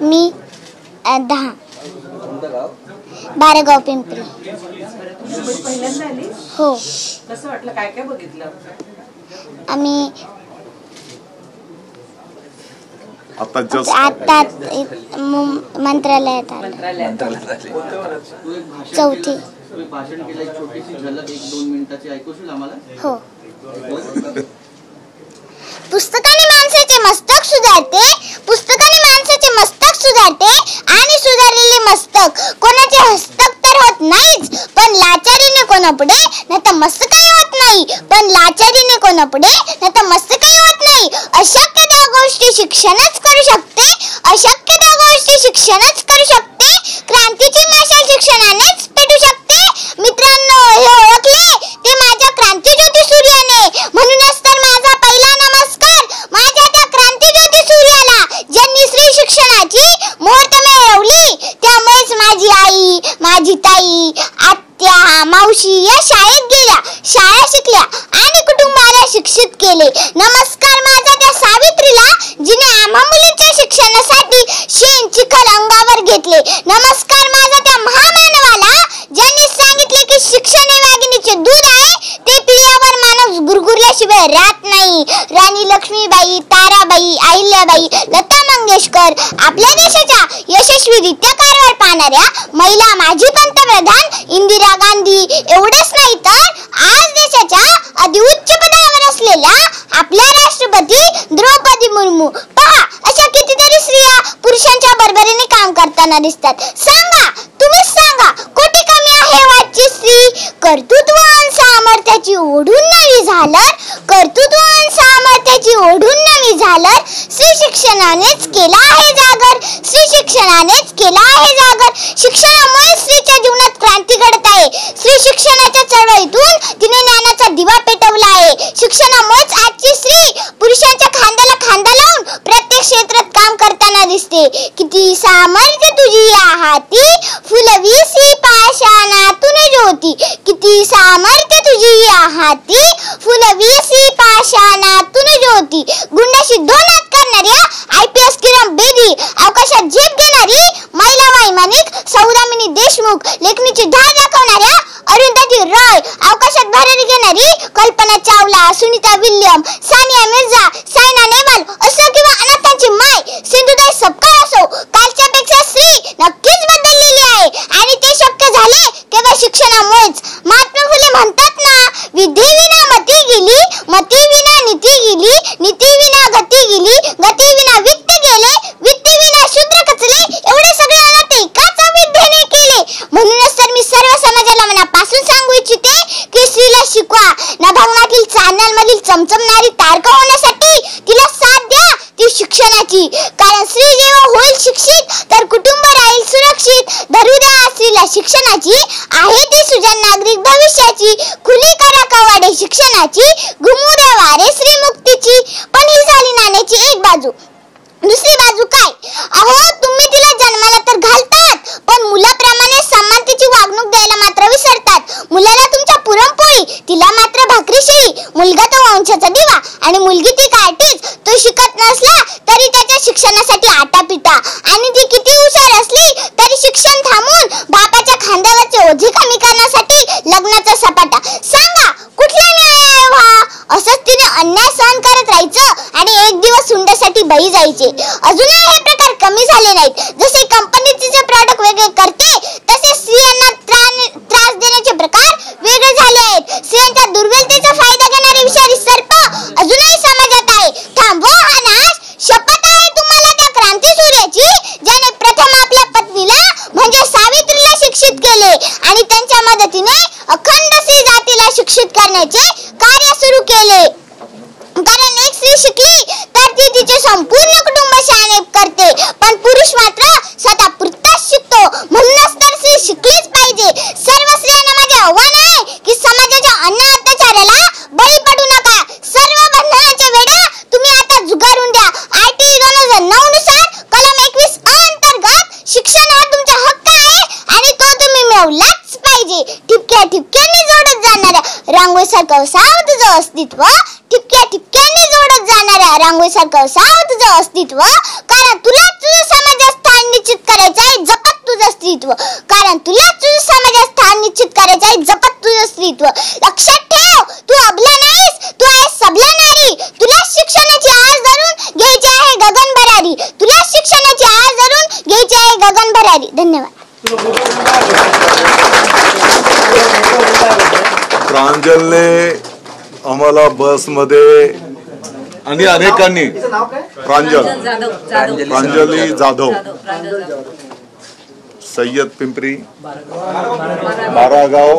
मी 10. बारेगाव पिंपरी. पहिल्यांदा आली? हो. कसं वाटलं? काय काय बघितलं? आम्ही आता मंत्रालयात चौथी. भाषण केलं, एक छोटीशी झलक 1-2 मिनिटाची ऐकूशील आम्हाला? हो. पुस्तकाने माणसाचे मस्तक सुधारते, पुस्तकाने माणसाचे मस्तक सुधारते आणि सुधारलेले मस्तक कोणाचे हस्तक तर होत नाहीच, पण लाचारीने कोणापुढे नाही तर मस्तकही होत नाही, पण लाचारीने कोणापुढे नाही तर मस्तकही होत नाही. अशक्य त्या गोष्टी शिक्षणच करू शकते, अशक्य त्या गोष्टी शिक्षणच करू शकते. क्रांतीची मशाल शिक्षणानेच पेटू शकते. मित्रांनो, हे ओळखले ते माझ्या क्रांतीज्योती सूर्याने, म्हणूनच तर माझा पहिला नमस्कार माझ्या त्या क्रांतीज्योती सूर्याला, ज्यांनी स्त्री शिक्षणाची मुहूर्त मिळवली. त्यामुळेच माझी आई, माझी ताई, आत्या, मावशी या शाळेत गेल्या, शाळा शिकल्या आणि कुटुंबाला शिक्षित केले. नमस्कार माझा त्या सावित्रीला, जिने आम्हा मुलींच्या शिक्षणासाठी शेण चिखल अंगावर घेतले. नमस्कार माझा त्या महामानवाला, ज्यांनी सांगितले की शिक्षण हे वाघिणीचे दूध आहे, ते पिल्यावर माणूस गुरगुरल्याशिवाय राहत नाही. राणी लक्ष्मीबाई, ताराबाई, अहिल्याबाई, लता मंगेशकर, आपल्या देशाच्या यशस्वीरित्या कारभार पाहणाऱ्या महिला माजी पंतप्रधान इंदिरा गांधी, एवढंच नाही तर आज देशाच्या अधिउच्च पदावर असलेल्या आपल्या राष्ट्रपती द्रौपदी मुर्मू. पहा, अशा कितीतरी स्त्रिया पुरुषांच्या बरोबरीने काम करताना दिसतात. सांगा, तुम्हीच सांगा, कोटी कमी आहे वाटची स्त्री? कर्तृत्व आणि सामर्थ्याची ओढून नवी झालर, कर्तृत्व आणि सामर्थ्याची ओढून नवी झालर स्त्री शिक्षणानेच केला आहे जागर, स्त्री शिक्षणानेच केला आहे जागर. शिक्षणामुळे स्त्रीच्या जीवनात क्रांती घडत आहे. स्त्री शिक्षणाच्या चळवळीतून तिने ज्ञानाचा दिवा पेटवला आहे. शिक्षणामुळेच आजची स्त्री पुरुषांच्या खांद्याला खांदा लावून प्रत्येक क्षेत्रात काम करताना दिसते. किती सामर्थ्य तुझी या हाती, फुलवीसी पाषाणातून ज्योती. किती सामर्थ्य तुझी या हाती, फुलवीसी पाषाणातून ज्योती. गुंडाशी दोनात करणाऱ्या IPS किरण बेदी, अवकाशात झेप घेणारी महिला वैमानिक सौदामिनी देशमुख, लेखणीची धार दाखवणाऱ्या अरुंधती रॉय, अवकाशात भरारी घेणारी कल्पना चावला, सुनीता विल्यम, सानिया मिर्झा, सायना नेहवाल असो किंवा अनाथांची माय सिंधुताई सपकाळ असो, कालच्यापेक्षा स्त्री नक्कीच बदललेली आहे आणि ते शक्य झाले केवळ शिक्षणामुळेच. महात्मा फुले म्हणतात ना, विद्ये विना मती गेली, मती विना नीती गेली, नीती विना गती गेली, गती विना वित्त गेले, वित्त विना शूद्र कचले. एवढे सगळे अनाथ एकाच विद्येने केले. म्हणूनच तर मी सर्व समाजाला मनापासून सांगू इच्छिते की स्त्रीला शिकवा. नभंगातील चॅनलमधील चमचमणारी तारका होण्यासाठी तिला साथ द्या ती शिक्षणाची, कारण स्त्री जेव्हा होईल शिक्षित तर कुटुंब राहील सुरक्षित. धरू द्या स्त्रीला शिक्षणाची, आहे ती सुजाण नागरिक भविष्याची. खुली करा कवाडे शिक्षणाची, घुमू द्या वारे स्त्री मुक्तीची. पण ही झाली नाण्याची एक बाजू. दुसरी बाजू काय? अहो, तुम्ही तिला जन्माला तर घालतात, पण मुलाप्रमाणे समानतेची वागणूक द्यायला मात्र विसरतात. मुलाला तुमच्या पुरणपोळी, तिला मात्र भाकरीशिळी. मुलगा तो वंशाचा दिवा आणि मुलगी ती काठीच. तो शिकत नसला तरी त्याच्या शिक्षणासाठी आटापिटा, आणि ती किती हुशार असली तरी शिक्षण थांबून बापाच्या खांद्यावरचे ओझे कमी करण्यासाठी लग्नाचा सपाटा. सांगा, कुठला न्याय आहे हा? असंच तिने अन्याय सहन करत राहायचं आणि एक दिवस हुंड्यासाठी बळी जायचे. अजूनही हे प्रकार कमी झाले नाहीत. जसे कंपनी तिचे प्रॉडक्ट वेगळे करते, तसे स्त्रियांना त्रास देण्याचे प्रकार वेगळे झाले आहेत. स्त्रियांच्या दुर्बलतेचा फायदा घेणारे विषारी सर्प अजूनही समाजात आहे. थांबवा हा नाश. शपथ आहे तुम्हाला त्या क्रांती सूर्याची, ज्याने प्रथम आपल्या पत्नीला म्हणजे सावित्रीला शिक्षित केले आणि त्यांच्या मदतीने अखंड स्त्री जातीला शिक्षित करण्याचे कार्य सुरू केले. कारण एक स्त्री शिकली तर ती तिचे संपूर्ण कुटुंब शाणे करते, पण पुरुष मात्र स्वतः पुरताच शिकतो. म्हणूनच तर स्त्री शिकलीच पाहिजे. सर्व स्त्रियांना माझे आव्हान आहे की समाजाच्या अन्य अत्याचाराला बळी पडू नका. सर्व बंधनाचे वेढा तुम्ही आता झुगारून द्या. ITE 2009 नुसार कलम 21 अंतर्गत शिक्षण हा तुमचा हक्क आहे आणि तो तुम्ही मिळवलाच पाहिजे. ठिपक्या ठिपक्यांनी जोडत जाणाऱ्या रांगोळीसारखं असावं तुझं अस्तित्व, ठिपक्या ठिपक्याने जोडत जाणाऱ्या रांगोळीसारखं असावं तुझं अस्तित्व, कारण तुला तुझं समाजात स्थान निश्चित करायचं आहे, जपत तुझं स्त्रीत्व, कारण तुला तुझं समाजात स्थान निश्चित करायचं आहे, जपत तुझं स्त्रीत्व. लक्षात ठेव, तू अबला नाहीस, तू आहेस सबला नारी. तुला शिक्षणाची आस धरून घ्यायची आहे गगन भरारी, तुला शिक्षणाची आस धरून घ्यायची आहे गगन भरारी. धन्यवाद. प्रांजलने आम्हाला बसमध्ये आणि अनेकांनी प्रांजली जाधव सय्यद पिंपरी बारागाव